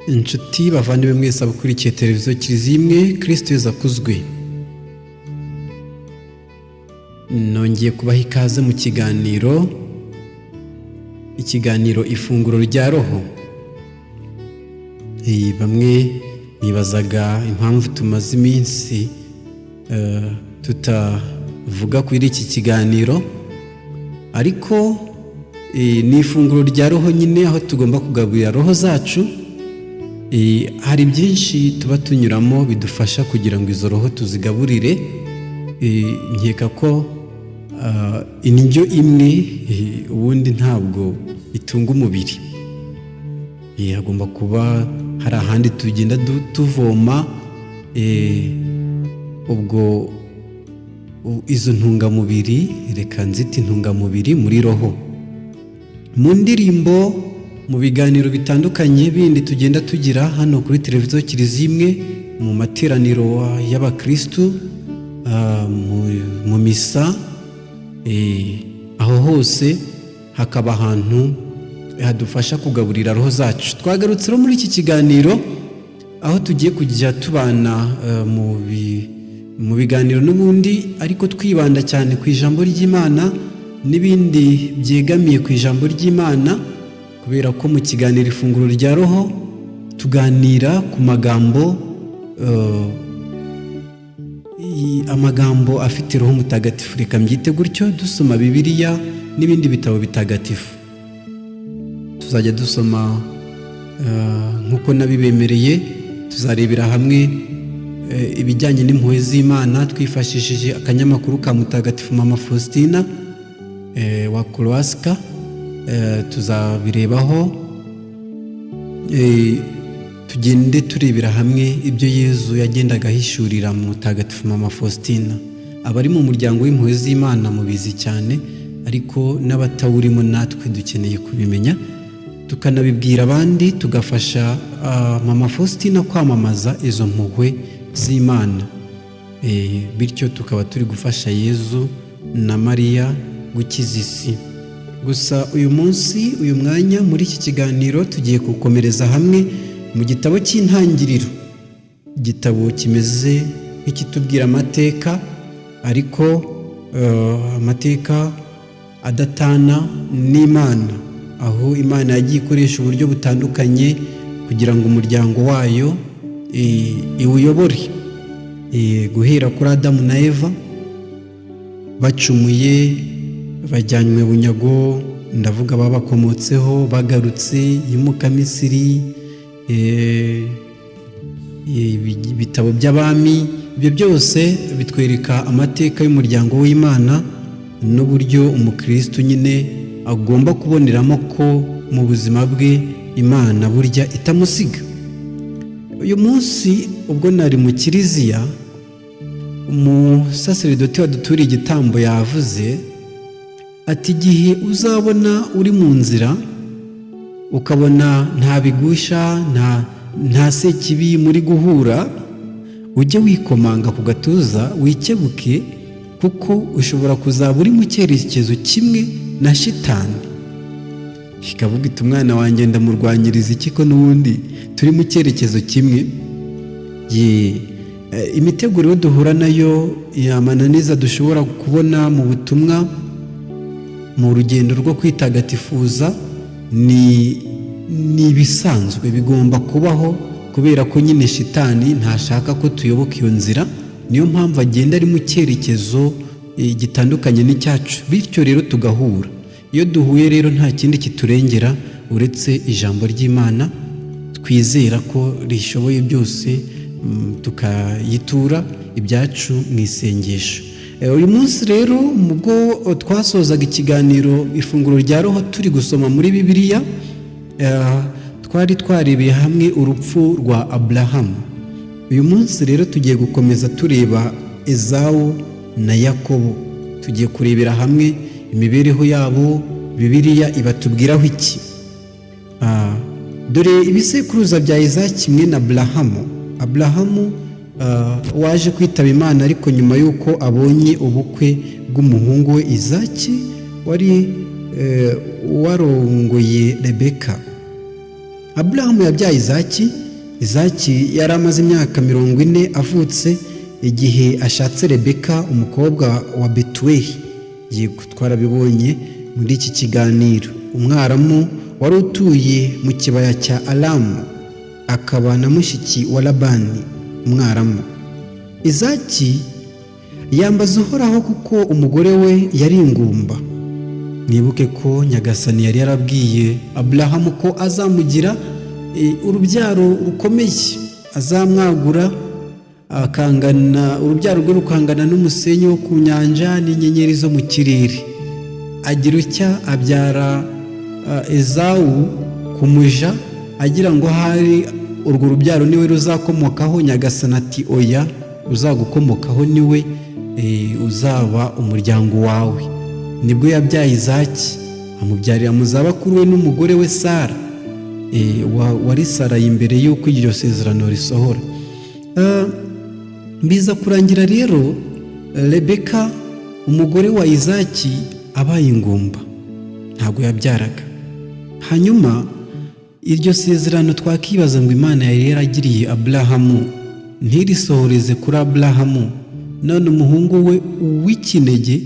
inshuti bavandimwe mwese abakurikiye televiziyo Kiliziya imwe, Kristo Yezu akuzwe. Nongeye kubaha ikaze mu ikiganiro ifunguro rya roho. Bamwe bibazaga impamvu tumaze iminsi tutavuga kuri iki kiganiro, ariko ni ifunguro rya roho nyine, aho tugomba kugaburira roho zacu. Hari byinshi tuba tunyuramo bidufasha kugira ngo izo roho tuzigaburire. Nkeka ko indyo imwe ubundi ntabwo itunga umubiri. Hagomba kuba hari ahandi tugenda tuvoma ubwo izo ntungamubiri, reka nzite intungamubiri muri roho. Mu ndirimbo, mu biganiro bitandukanye bindi tugenda tugira hano kuri televiziyo Kiliziya imwe, mu materaniro y'abakristu, mu misa, aho hose hakaba ahantu hadufasha kugaburira roho zacu. Twagarutse muri iki kiganiro aho tugiye kujya tubana mu biganiro n'ubundi, ariko twibanda cyane ku ijambo ry'Imana n'ibindi byegamiye ku ijambo ry'Imana, kubera ko mu kiganiro ifunguro rya roho tuganira ku amagambo afite roho mutagatifu, reka mbyite gutyo, dusoma Bibiliya n'ibindi bitabo bitagatifu. Tuzajya dusoma nk'uko nabibemereye, tuzarebera hamwe ibijyanye n'impuhwe z'Imana twifashishije akanyamakuru ka Mutagatifu Mama Faustina wa Kowalska. Tuzabirebaho, tugende turebera hamwe ibyo Yezu yagendaga ahishurira mu Mutagatifu Mama Faustina. Abari mu muryango w'impuhwe z'Imana mubizi cyane, ariko n'abatawurimo natwe dukeneye kubimenya, tukanabibwira abandi, tugafasha Mama Faustina kwamamaza izo mpuhwe z'Imana. Bityo tukaba turi gufasha Yezu na Mariya gukiza isi. Gusa uyu munsi, uyu mwanya, muri iki kiganiro tugiye gukomereza hamwe mu gitabo cy'Intangiriro. Igitabo kimeze nk'ikitubwira amateka, ariko amateka adatana n'Imana, aho Imana yagiye ikoresha uburyo butandukanye kugira ngo umuryango wayo iwuyobore. Guhera kuri Adamu na Eva bacumuye, bajyanywe bunyago, ndavuga babakomotseho, bagarutse yimuka Misiri, ibitabo by'abami, ibyo byose bitwereka amateka y'umuryango w'Imana n'uburyo umukristo nyine agomba kuboneramo ko mu buzima bwe Imana burya itamusiga. Uyu munsi ubwo nari mu Kiliziya, umusaseridoti waduturiye igitambo yavuze ati, igihe uzabona uri mu nzira ukabona nta bigusha, nta sekibi muri guhura, ujye wikomanga ku gatuza wikebuke, kuko ushobora kuzaba uri mu cyerekezo kimwe na shitani. Ikavuga iti, umwana wanjye ndamurwanyiriza iki ko n'ubundi turi mu cyerekezo kimwe? Imiteguro duhura nayo, amananiza dushobora kubona mu butumwa, mu rugendo rwo kwitagatifuza, ni ibisanzwe, bigomba kubaho, kubera ko nyine shitani ntashaka ko tuyoboka iyo nzira. Niyo mpamvu agenda ari mu cyerekezo gitandukanye n'icyacu, bityo rero tugahura. Iyo duhuye rero nta kindi kiturengera uretse ijambo ry'Imana, twizera ko rishoboye byose, tukayitura ibyacu mu isengesho. Uyu munsi rero, mubwo twasozaga ikiganiro ifunguro rya roho turi gusoma muri Bibiliya, twari twarebeye hamwe urupfu rwa Aburahamu. Uyu munsi rero tugiye gukomeza tureba Ezawu na Yakobo. Tugiye kurebera hamwe imibereho yabo, Bibiliya ibatubwiraho iki. Dore ibisekuruza bya Isaki kimwe na Aburahamu. Aburahamu waje kwitaba Imana, ariko nyuma y'uko abonye ubukwe bw'umuhungu we Isaki wari warongoye Rebeka. Aburahamu yabyaye Izaki yari amaze imyaka 40 avutse igihe ashatse Rebeka umukobwa wa Betuweli. Yego twarabibonye muri iki kiganiro. Umwaramu wari utuye mu kibaya cya Aramu akaba na mushiki wa Labani umwaramu. Izaki yambaza Uhoraho kuko umugore we yari ingumba. Nibuke ko Nyagasani yari yarabwiye Aburahamu ko azamugira urubyaro rukomeye, azamwagura akangana, urubyaro rwe rukangana n'umusenyi wo ku nyanja n'inyenyeri zo mu kirere. Agira utya abyara Ezawu kumuja agira ngo hari urwo rubyaro niwe ruzakomokaho. Nyagasani ati oya, uzagukomokaho niwe uzaba umuryango wawe. Nibwo yabyaye Izaki, amubyarira mu zabakuru we n'umugore we Sara, wari Sarayi imbere y'uko iryo sezerano risohora. Biza kurangira rero Rebeka umugore wa Izaki abaye ingumba, ntabwo yabyaraga. Hanyuma iryo sezerano twakibaza ngo Imana yari yaragiriye Aburahamu ntirisohoreze kuri Aburahamu, none umuhungu we w'ikinege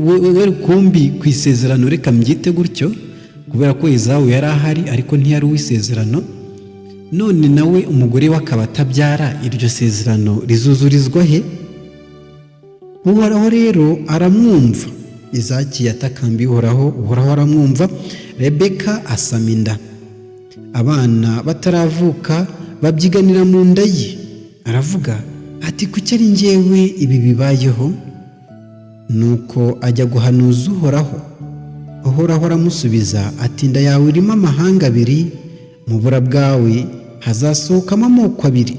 we rukumbi ku isezerano, reka mbyite gutyo, kubera ko Ezawu yari ahari ariko ntiyari uw'isezerano, none nawe umugore we akaba atabyara, iryo sezerano rizuzurizwa he? Uhoraho rero aramwumva. Izaki yatakambiye Uhoraho aramwumva. Rebeka asama inda, abana bataravuka babyiganira mu nda ye. Aravuga ati kuki ari njyewe ibi bibayeho? Nuko ajya guhanuza Uhoraho aramusubiza ati inda yawe irimo amahanga abiri, mu bura bwawe hazasohokamo amoko abiri,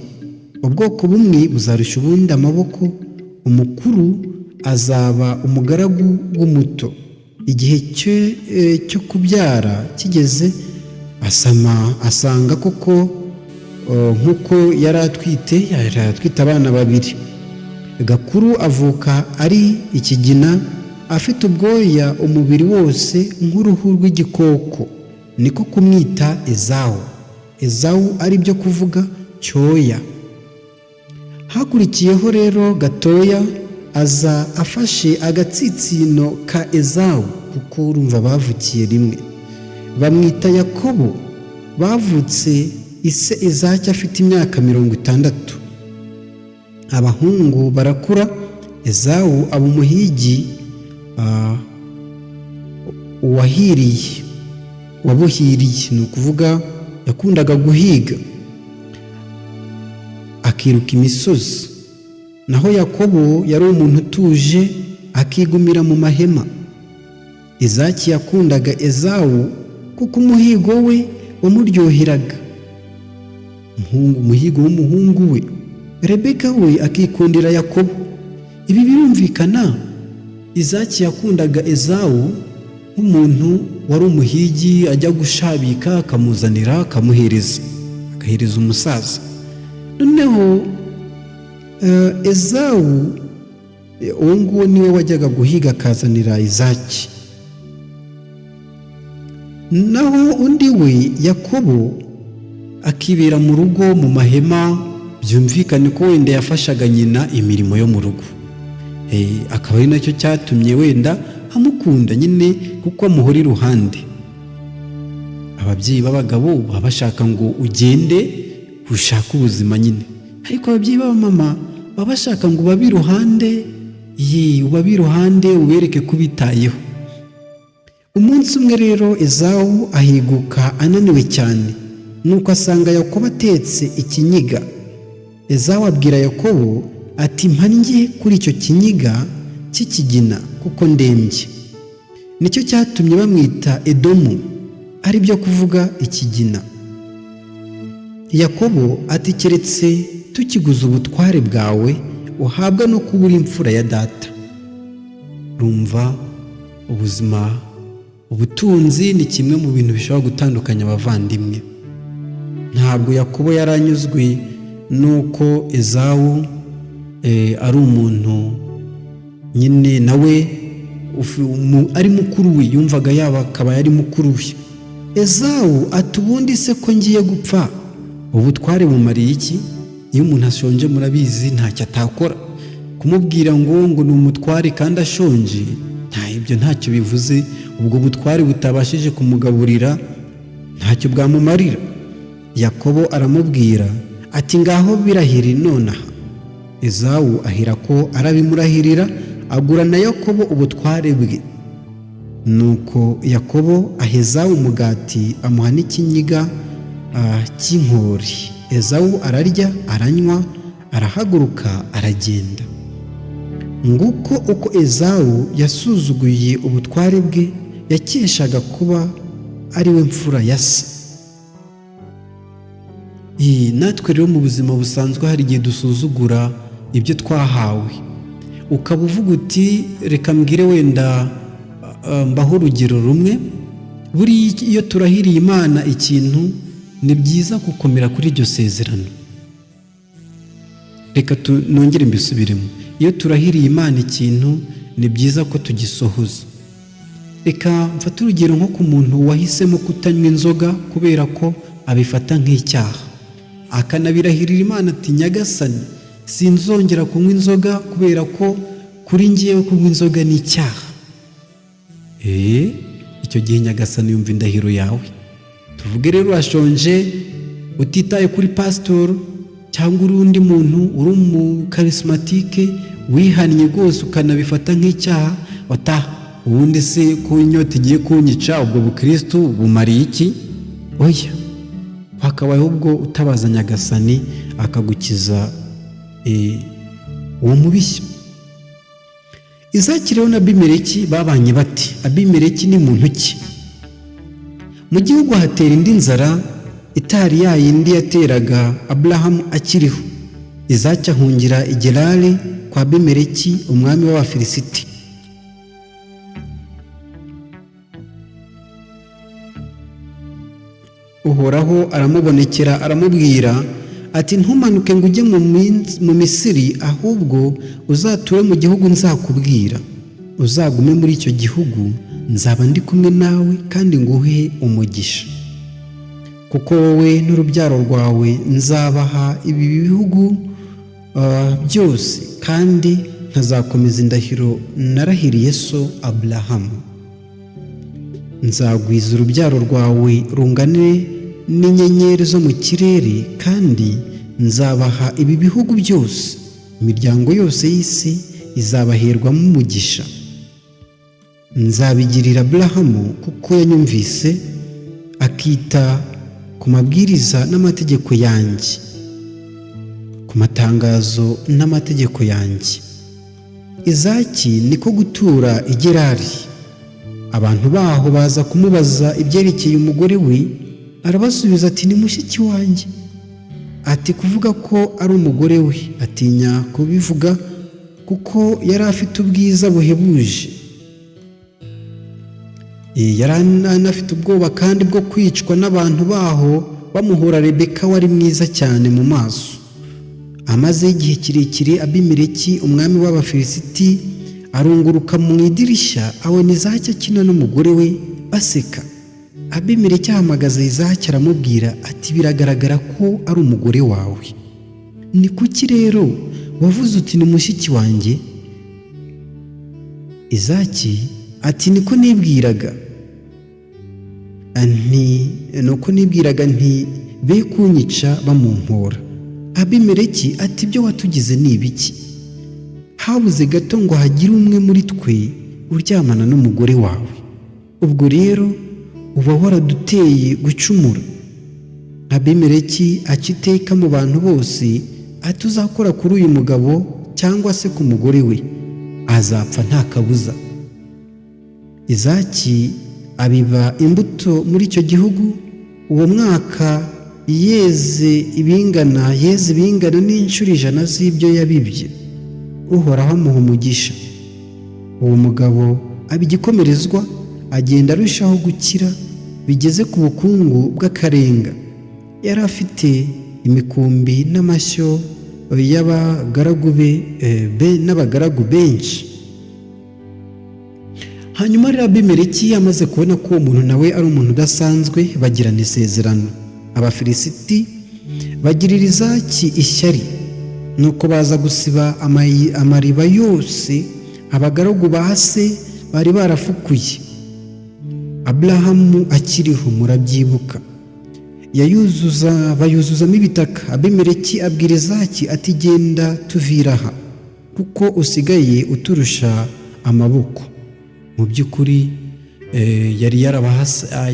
ubwoko bumwe buzarusha ubundi amaboko, umukuru azaba umugaragu w'umuto. Igihe cyo kubyara kigeze asanga koko nk'uko yari atwite abana babiri. Gakuru avuka ari ikigina, afite ubwoya umubiri wose nk'uruhu rw'igikoko, niko kumwita Ezawu ari byo kuvuga cyoya. Hakurikiyeho rero gatoya aza afashe agatsitsino ka Ezawu, kuko urumva bavukiye rimwe, bamwita Yakobo. Bavutse ise Izaki afite imyaka 60. Abahungu barakura, Ezawu aba umuhigi wabuhiriye, ni ukuvuga yakundaga guhiga akiruka imisozi. Naho Yakobo yari umuntu utuje akigumira mu mahema. Izaki yakundaga Ezawu kuko umuhigo we wamuryoheraga, umuhigo w'umuhungu we. Rebeka we akikundira Yakobo. Ibi birumvikana. Izaki yakundaga Ezawu nk'umuntu wari umuhigi, ajya gushabika akamuzanira akamuhereza, agahereza umusaza. Noneho Ezawu uwo nguwo niwe wajyaga guhiga akazanira Izaki. Naho undi we Yakobo akibera mu rugo mu mahema. Byumvikane ko wenda yafashaga nyina imirimo yo mu rugo, akaba ari nacyo cyatumye wenda amukunda nyine, kuko amuhora iruhande. Ababyeyi b'abagabo baba bashaka ngo ugende ushake ubuzima nyine, ariko ababyeyi b'abamama baba bashaka ngo ubabe iruhande ubereke ko ubitayeho. Umunsi umwe rero Ezawu ahiguka ananiwe cyane, nuko asanga Yakobo atetse ikinyiga. Ezawu abwira Yakobo ati mpanjye kuri icyo kinyiga cy'ikigina kuko ndembye. Nicyo cyatumye bamwita Edomu, ari byo kuvuga ikigina. Yakobo ati keretse tukiguze ubutware bwawe uhabwa no kubura imfura ya data. Rumva ubuzima, ubutunzi ni kimwe mu bintu bishobora gutandukanya abavandimwe. Ntabwo Yakobo yaranyuzwe nuko Ezawu ari umuntu nyine nawe ari mukuru we, yumvaga yaba akaba yari mukuru we. Ezawu ati ubundi se ko ngiye gupfa ubutware bumariye iki? Iyo umuntu ashonje murabizi ntacyo atakora, kumubwira ngo ni umutware kandi ashonje ibyo ntacyo bivuze. Ubwo butware butabashije kumugaburira ntacyo bwamumarira. Yakobo aramubwira ati ngaho birahiri nonaha. Ezawu ahira ko arabimurahirira, agura na Yakobo ubutware bwe. Nuko Yakobo aha Ezawu umugati amuha n'ikinyiga cy'inkori. Ezawu ararya aranywa, arahaguruka aragenda. Nguko uko Ezawu yasuzuguye ubutware bwe yakeshaga kuba ari we mfura ya se. Natwe rero mu buzima busanzwe hari igihe dusuzugura ibyo twahawe, ukaba uvuga uti reka mbwire wenda mbaho urugero rumwe. Buriya iyo turahiriye Imana ikintu ni byiza gukomera kuri iryo sezerano. Reka nongere mbisubiremo, iyo turahiriye Imana ikintu ni byiza ko tugisohoza. Reka mfate urugero nko ku muntu wahisemo kutanywa inzoga kubera ko abifata nk'icyaha, akanabirahirira Imana ati Nyagasani sinzongera kunywa inzoga kubera ko kuri njyewe kunywa inzoga ni icyaha. Icyo gihe Nyagasani yumva indahiro yawe. Tuvuge rero urashonje utitaye kuri pastor cyangwa urundi muntu uri umukarismatike, wihannye rwose ukanabifata nk'icyaha, ubundi se ko inyota igiye kunyica ubwo bukristo bumariye iki? Oya, hakabayeho ubwo utabaza Nyagasani akagukiza uwo mubishya. Izaki rero na Abimeleki babanye bati? Abimeleki ni muntu ki? Mu gihugu hatera indi nzara itari yayindi yateraga Aburahamu akiriho. Izaki ahungira i Gerari kwa Abimeleki umwami w'Abafilisiti. Uhoraho aramubonekera aramubwira ati ntumanuke ngo ujye mu Misiri, ahubwo uzature mu gihugu nzakubwira. Uzagume muri icyo gihugu, nzaba ndi kumwe nawe kandi nguhe umugisha, kuko wowe n'urubyaro rwawe nzabaha ibi bihugu byose, kandi nkazakomeza indahiro narahiriye so Aburahamu. Nzagwiza urubyaro rwawe rungane n'inyenyeri zo mu kirere, kandi nzabaha ibi bihugu byose. Imiryango yose y'isi izabaherwamo umugisha. Nzabigirira Aburahamu kuko yanyumvise akita ku mabwiriza n'amategeko yanjye, ku matangazo n'amategeko yanjye. Izaki niko gutura i Gerari. Abantu baho baza kumubaza ibyerekeye umugore we, arabasubiza ati ni mushiki wanjye. Ati kuvuga ko ari umugore we atinya kubivuga kuko yari afite ubwiza buhebuje. Yari anafite ubwoba kandi bwo kwicwa n'abantu baho bamuhora Rebeka wari mwiza cyane mu maso. Amaze igihe kirekire Abimeleki umwami w'Abafilisiti arunguruka mu idirishya abona Izaki akina n'umugore we baseka. Abimeleki ahamagaza Izaki aramubwira ati biragaragara ko ari umugore wawe. Ni kuki rero wavuze uti ni mushiki wanjye? Izaki ati niko nibwiraga. Nuko nibwiraga nti be kunyica bamumpora. Abimeleki ati ibyo watugize ni ibiki? Habuze gato ngo hagire umwe muri twe uryamana n'umugore wawe. Ubwo rero uba waraduteye gucumura. Abimeleki aca iteka mu bantu bose ati uzakora kuri uyu mugabo cyangwa se ku mugore we azapfa nta kabuza. Izaki abiba imbuto muri icyo gihugu. Uwo mwaka yeze ibingana n'inshuro 100 z'ibyo yabibye. Uhoraho amuha umugisha. Uwo mugabo aba igikomerezwa, agenda arushaho gukira bigeze ku bukungu bw'akarenga. Yari afite imikumbi n'amashyo y'abagaragu be n'abagaragu benshi. hanyuma rero Abimeleki amaze kubona ko uwo muntu nawe ari umuntu udasanzwe, bagirana isezerano. Abafilisiti bagirira Izaki ishyari, nuko baza gusiba amariba yose abagaragu ba se bari barafukuye Aburahamu akiriho, murabyibuka. bayuzuzamo ibitaka. Abimeleki abwira Izaki ati genda tuvira aha kuko usigaye uturusha amaboko. Mu by'ukuri yari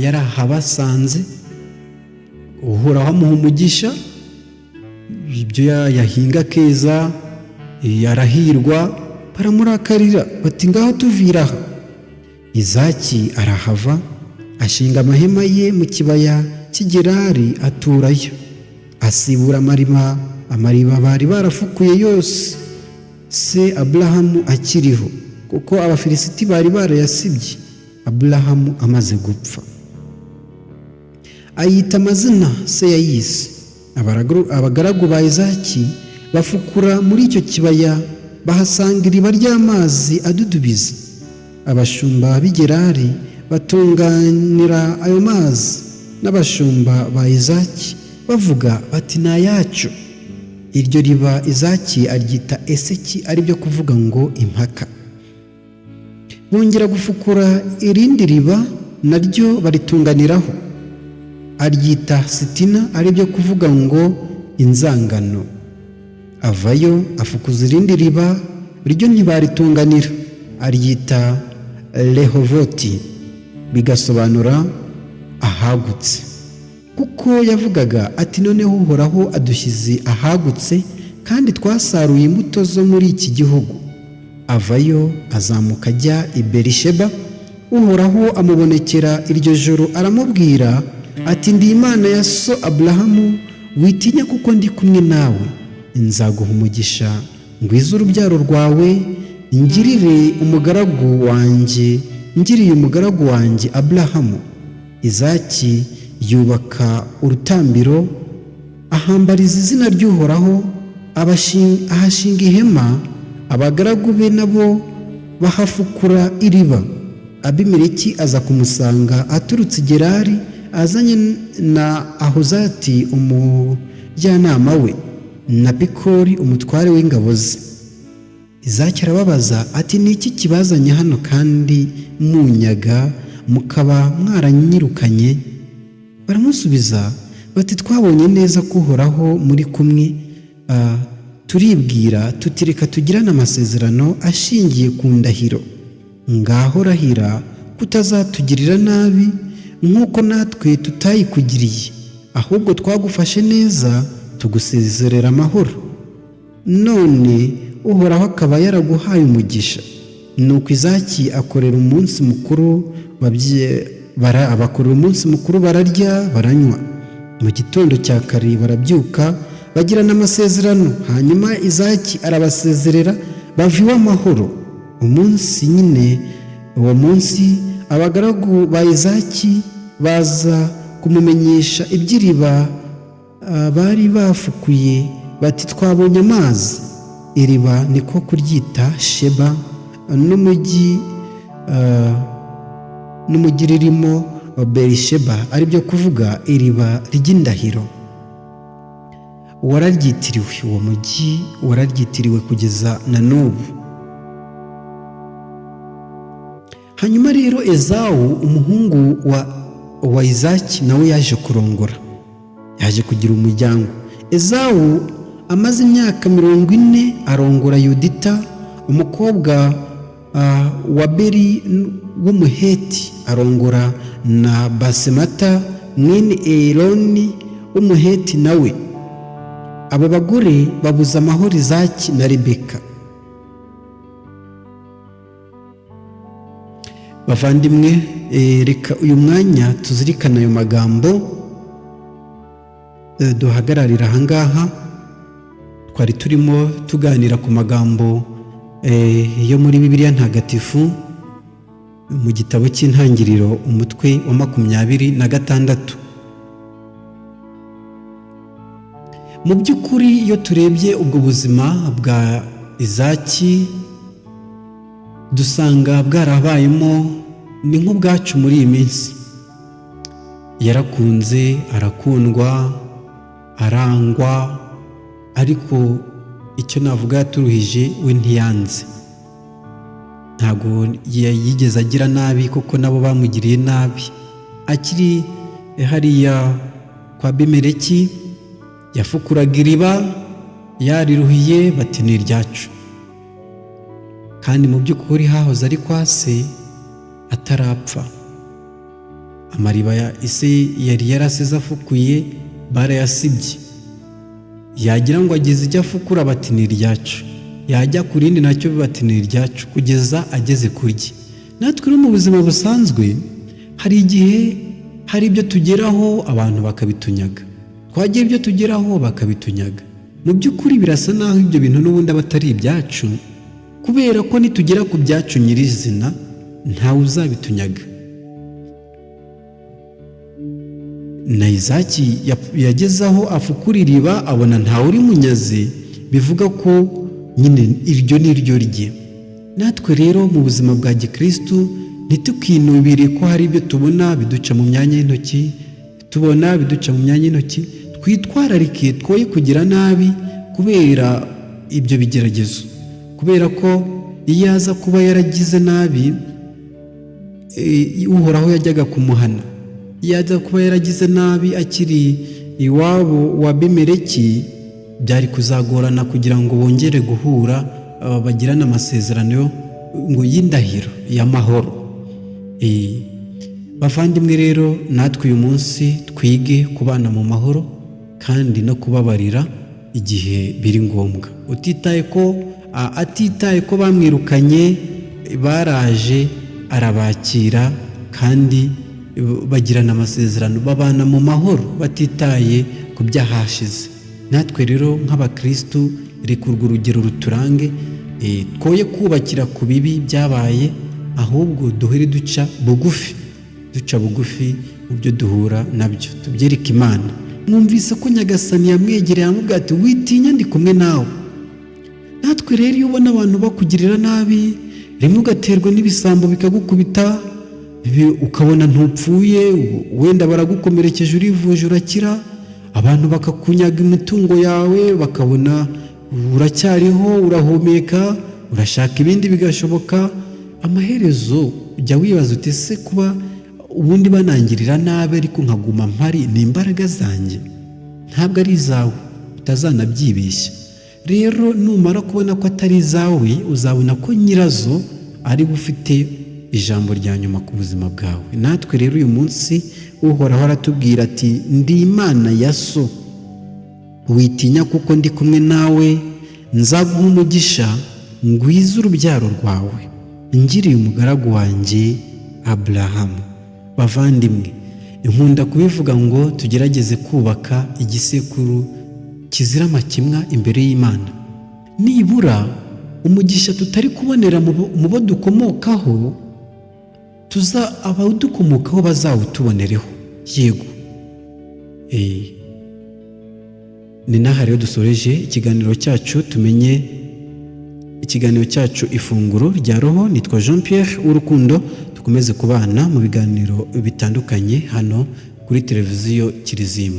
yarahabasanze, uhoraho amuha umugisha, ibyo yahinga keza yarahirwa, baramurakarira bati ngaho tuvira aha. Izaki arahava, ashinga amahema ye mu kibaya cy'Igerari aturayo, asibura amariba bari barafukuye yose se Aburahamu akiriho, kuko Abafilisiti bari barayasibye Aburahamu amaze gupfa. Ayita amazina se yayise. Abagaragu ba Izaki bafukura muri icyo kibaya, bahasanga iriba ry'amazi adudubiza. Abashumba b'Igerari batunganira ayo mazi n'abashumba ba Izaki bavuga bati ni ayacu. Iryo riba Izaki aryita Eseki, ari byo kuvuga ngo impaka. Bongera gufukura irindi riba naryo baritunganiraho, aryita Sitina, ari byo kuvuga ngo inzangano. Avayo afukuza irindi riba, ryo ntibaritunganira, aryita Rehovoti, bigasobanura ahagutse, kuko yavugaga ati noneho uhoraho adushyize ahagutse kandi twasaruye imbuto zo muri iki gihugu. Avayo azamuka ajya i Berisheba. Uhoraho amubonekera iryo joro aramubwira ati ndi Imana ya so Aburahamu, witinya kuko ndi kumwe nawe, nzaguha umugisha, ngwize urubyaro rwawe, ngiriye umugaragu wanjye Aburahamu. Izaki yubaka urutambiro, ahambariza izina ry'Uhoraho, ahashinga ihema, abagaragu be nabo bahafukura iriba. Abimeleki aza kumusanga aturutse i Gerari, azanye na Ahuzati umujyanama we na Pikori umutware w'ingabo ze. Izaki arababaza ati ni iki kibazanye hano kandi munyaga mukaba mwaranyirukanye? Baramusubiza bati twabonye neza ko Uhoraho muri kumwe, turibwira tutireka tugirane amasezerano ashingiye ku ndahiro. Ngaho rahira kutazatugirira nabi nk'uko natwe tutayikugiriye, ahubwo twagufashe neza tugusezerera amahoro. None Uhoraho akaba yaraguhaye umugisha. Nuko Izaki akorera umunsi mukuru, abakorera umunsi mukuru, bararya baranywa. Mu gitondo cya kare barabyuka bagirana amasezerano. Hanyuma Izaki arabasezerera bava iwe amahoro. Uwo munsi abagaragu ba Izaki baza kumumenyesha iby'iriba bari bafukuye, bati twabonye amazi. Iriba niko kuryita Sheba, n'umugi ririmo Berisheba, ari byo kuvuga iriba ry'indahiro. Wararyitiriwe, uwo mugi wararyitiriwe kugeza na n'ubu. Hanyuma rero Ezawu umuhungu wa Izaki nawe yaje kurongora, yaje kugira umuryango. Ezawu amaze imyaka 40 arongora Yudita umukobwa wa Beri w'umuheti, arongora na Basemata mwene Eloni w'umuheti nawe. Abo bagore babuza amahoro Izaki na Rebeka. Bavandimwe, reka uyu mwanya tuzirikana ayo magambo, duhagararira ahangaha. Twari turimo tuganira ku magambo yo muri Bibiliya ntagatifu mu gitabo cy'Intangiriro umutwe wa 26. Mu by'ukuri iyo turebye ubwo buzima bwa Izaki dusanga bwarabayemo ni nk'ubwacu muri iyi minsi. Yarakunze, arakundwa, arangwa, ariko icyo navuga yaturuhije we ntiyanze. Ntabwo yigeze agira nabi kuko nabo bamugiriye nabi. Akiri hariya kwa Abimeleki yafukuraga iriba, yariruhiye bati ni iryacu, kandi mu by'ukuri hahoze ari kwa se atarapfa. Amariba ya ise yari yarasize afukuye barayasibye, yagira ngo ageze ijya afukura bati ni iryacu, yajya ku rindi nacyo bati ni iryacu, kugeza ageze kurye. Natwe rero mu buzima busanzwe hari igihe hari ibyo tugeraho abantu bakabitunyaga, twagira ibyo tugeraho bakabitunyaga. Mu by'ukuri birasa naho ibyo bintu n'ubundi aba atari ibyacu, kubera ko nitugera ku byacu nyirizina ntawe uzabitunyaga. Na Izaki yageze aho afukura iriba abona ntawe uri munyazi, bivuga ko nyine iryo ni ryo rye. Natwe rero mu buzima bwa gikristu ntitukinubire ko hari ibyo tubona biduca mu myanya y'intoki, twitwararike twoye kugira nabi kubera ibyo bigeragezo, kubera ko iyo aza kuba yaragize nabi uhoraho yajyaga kumuhana. Iyo aza kuba yaragize nabi akiri iwabo wa Abimeleki, byari kuzagorana kugira ngo bongere guhura bagirane amasezerano ngo y'indahiro y'amahoro. Bavandimwe rero, natwe uyu munsi twige kubana mu mahoro kandi no kubabarira igihe biri ngombwa, atitaye ko bamwirukanye, baraje arabakira kandi bagirana amasezerano, babana mu mahoro batitaye ku byahashize. Natwe rero nk'abakristu reka urwo rugero ruturange, twoye kubakira ku bibi byabaye, ahubwo duhere duca bugufi mu byo duhura nabyo, tubyereke Imana. Mwumvise ko Nyagasani yamwegereye amubwira ati witinya, ndi kumwe nawe. Natwe rero iyo ubona abantu bakugirira nabi, rimwe ugaterwa n'ibisambo bikagukubita, ukabona ntupfuye, wenda baragukomerekeje urivuje urakira, abantu bakakunyaga imitungo yawe, bakabona uracyariho, urahumeka, urashaka ibindi bigashoboka, amaherezo ujya wibaza uti ese kuba ubundi banangirira nabi ariko nkaguma mpari, ni imbaraga zanjye? Ntabwo ari izawe, utazanabyibeshya. Rero numara kubona ko atari izawe, uzabona ko nyirazo ari ufite ijambo rya nyuma ku buzima bwawe. Natwe rero uyu munsi uhoraho aratubwira ati ndi Imana ya so, witinya kuko ndi kumwe nawe, nzaguha umugisha, ngwize urubyaro rwawe, ngiriye umugaragu wanjye Aburahamu. Bavandimwe, nkunda kubivuga ngo tugerageze kubaka igisekuru kizira amakemwa imbere y'Imana. Nibura umugisha tutari kubonera mu bo dukomokaho, abadukomokaho bazawutubonereho. Yego. Ni naha rero dusoreje ikiganiro cyacu ikiganiro cyacu Ifunguro rya Roho. Nitwa Jean Pierre Urukundo. Dukomeze kubana mu biganiro bitandukanye hano kuri televiziyo Kiliziya.